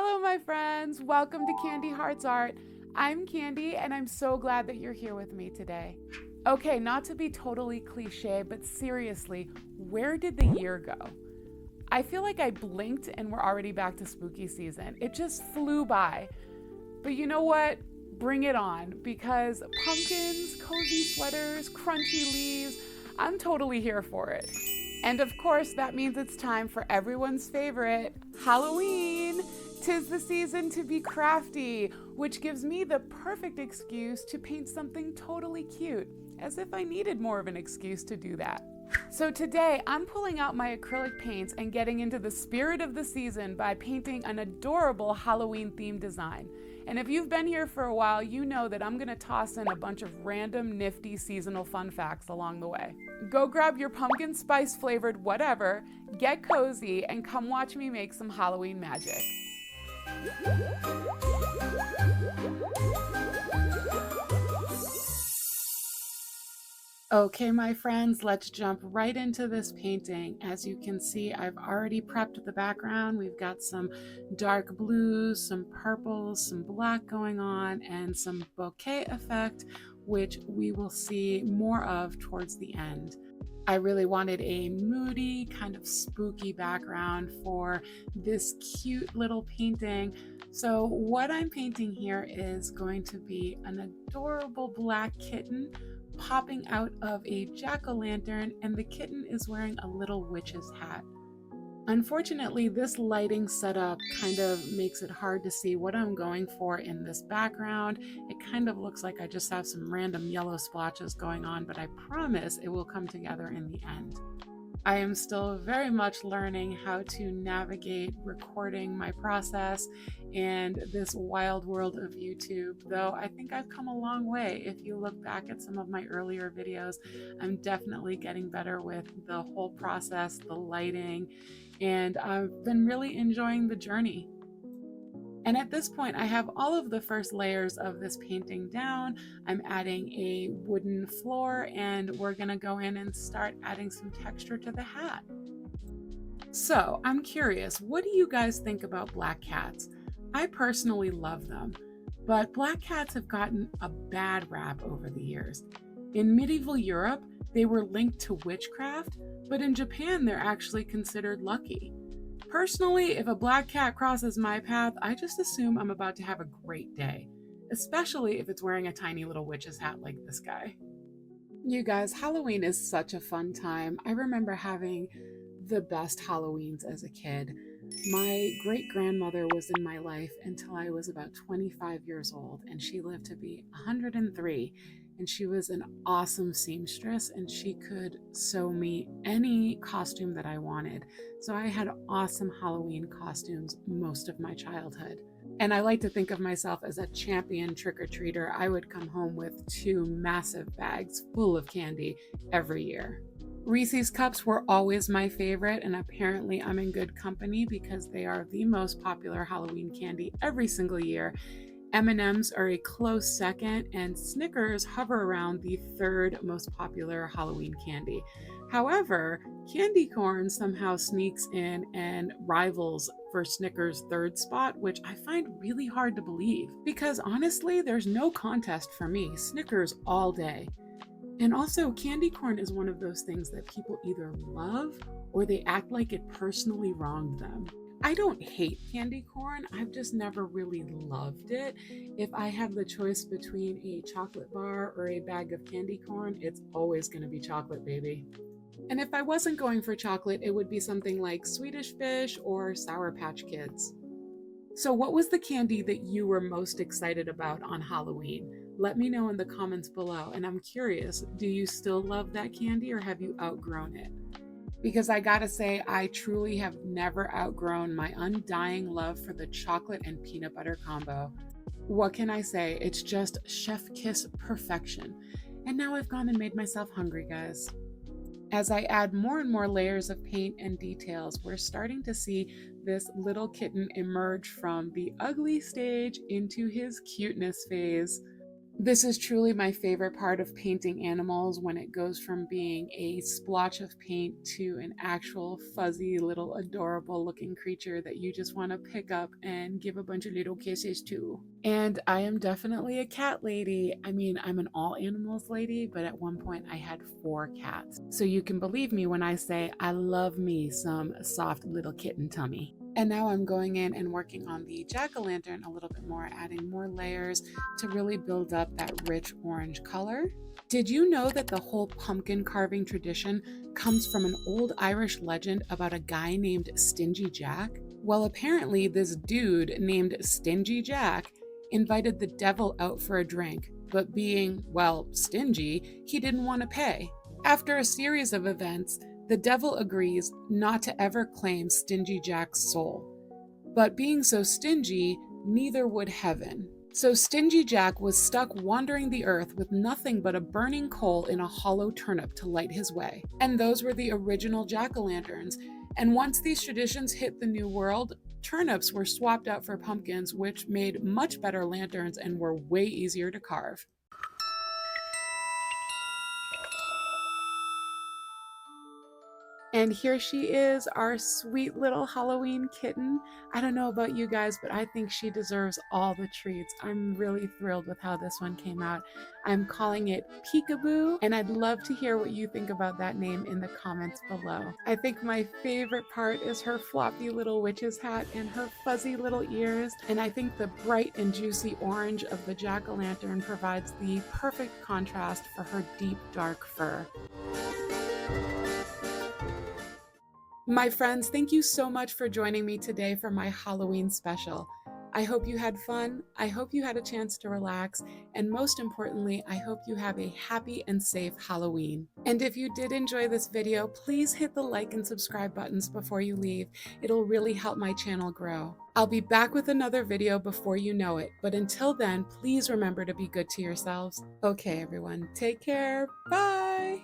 Hello, my friends. Welcome to Candi Hearts Art. I'm Candi, and I'm so glad that you're here with me today. Okay, not to be totally cliche, but seriously, where did the year go? I feel like I blinked and we're already back to spooky season. It just flew by. But you know what? Bring it on, because pumpkins, cozy sweaters, crunchy leaves, I'm totally here for it. And of course, that means it's time for everyone's favorite, Halloween. 'Tis the season to be crafty, which gives me the perfect excuse to paint something totally cute, as if I needed more of an excuse to do that. So today, I'm pulling out my acrylic paints and getting into the spirit of the season by painting an adorable Halloween themed design. And if you've been here for a while, you know that I'm gonna toss in a bunch of random nifty seasonal fun facts along the way. Go grab your pumpkin spice flavored whatever, get cozy, and come watch me make some Halloween magic. Okay, my friends, let's jump right into this painting. As you can see, I've already prepped the background. We've got some dark blues, some purples, some black going on, and some bokeh effect, which we will see more of towards the end. I really wanted a moody, kind of spooky background for this cute little painting. So what I'm painting here is going to be an adorable black kitten popping out of a jack-o'-lantern, and the kitten is wearing a little witch's hat. Unfortunately, this lighting setup kind of makes it hard to see what I'm going for in this background. It kind of looks like I just have some random yellow splotches going on, but I promise it will come together in the end. I am still very much learning how to navigate recording my process and this wild world of YouTube, though I think I've come a long way. If you look back at some of my earlier videos, I'm definitely getting better with the whole process, the lighting, and I've been really enjoying the journey. And at this point, I have all of the first layers of this painting down. I'm adding a wooden floor, and we're gonna go in and start adding some texture to the hat. So I'm curious, what do you guys think about black cats? I personally love them, but black cats have gotten a bad rap over the years. In medieval Europe, they were linked to witchcraft, but in Japan, they're actually considered lucky. Personally, if a black cat crosses my path, I just assume I'm about to have a great day, especially if it's wearing a tiny little witch's hat like this guy. You guys, Halloween is such a fun time. I remember having the best Halloweens as a kid. My great grandmother was in my life until I was about 25 years old, and she lived to be 103. And she was an awesome seamstress, and she could sew me any costume that I wanted. So I had awesome Halloween costumes most of my childhood. And I like to think of myself as a champion trick-or-treater. I would come home with 2 massive bags full of candy every year. Reese's Cups were always my favorite, and apparently I'm in good company because they are the most popular Halloween candy every single year. M&Ms are a close second, and Snickers hover around the 3rd most popular Halloween candy. However, candy corn somehow sneaks in and rivals for Snickers' 3rd spot, which I find really hard to believe, because honestly, there's no contest for me. Snickers all day. And also, candy corn is one of those things that people either love or they act like it personally wronged them. I don't hate candy corn, I've just never really loved it. If I have the choice between a chocolate bar or a bag of candy corn, it's always gonna be chocolate, baby. And if I wasn't going for chocolate, it would be something like Swedish Fish or Sour Patch Kids. So what was the candy that you were most excited about on Halloween? Let me know in the comments below, and I'm curious, do you still love that candy or have you outgrown it? Because I gotta say, I truly have never outgrown my undying love for the chocolate and peanut butter combo. What can I say? It's just chef kiss perfection. And now I've gone and made myself hungry, guys. As I add more and more layers of paint and details, we're starting to see this little kitten emerge from the ugly stage into his cuteness phase. This is truly my favorite part of painting animals, when it goes from being a splotch of paint to an actual fuzzy little adorable looking creature that you just want to pick up and give a bunch of little kisses to. And I am definitely a cat lady. I mean, I'm an all animals lady, but at one point I had 4 cats. So you can believe me when I say I love me some soft little kitten tummy. And now I'm going in and working on the jack-o'-lantern a little bit more, adding more layers to really build up that rich orange color. Did you know that the whole pumpkin carving tradition comes from an old Irish legend about a guy named Stingy Jack? Well, apparently this dude named Stingy Jack invited the devil out for a drink, but being, well, stingy, he didn't want to pay. After a series of events, the devil agrees not to ever claim Stingy Jack's soul. But being so stingy, neither would heaven. So Stingy Jack was stuck wandering the earth with nothing but a burning coal in a hollow turnip to light his way. And those were the original jack-o'-lanterns. And once these traditions hit the New World, turnips were swapped out for pumpkins, which made much better lanterns and were way easier to carve. And here she is, our sweet little Halloween kitten. I don't know about you guys, but I think she deserves all the treats. I'm really thrilled with how this one came out. I'm calling it Peekaboo, and I'd love to hear what you think about that name in the comments below. I think my favorite part is her floppy little witch's hat and her fuzzy little ears, and I think the bright and juicy orange of the jack-o'-lantern provides the perfect contrast for her deep dark fur. My friends, thank you so much for joining me today for my Halloween special. I hope you had fun, I hope you had a chance to relax, and most importantly, I hope you have a happy and safe Halloween. And if you did enjoy this video, please hit the like and subscribe buttons before you leave. It'll really help my channel grow. I'll be back with another video before you know it, but until then, please remember to be good to yourselves. Okay, everyone, take care. Bye!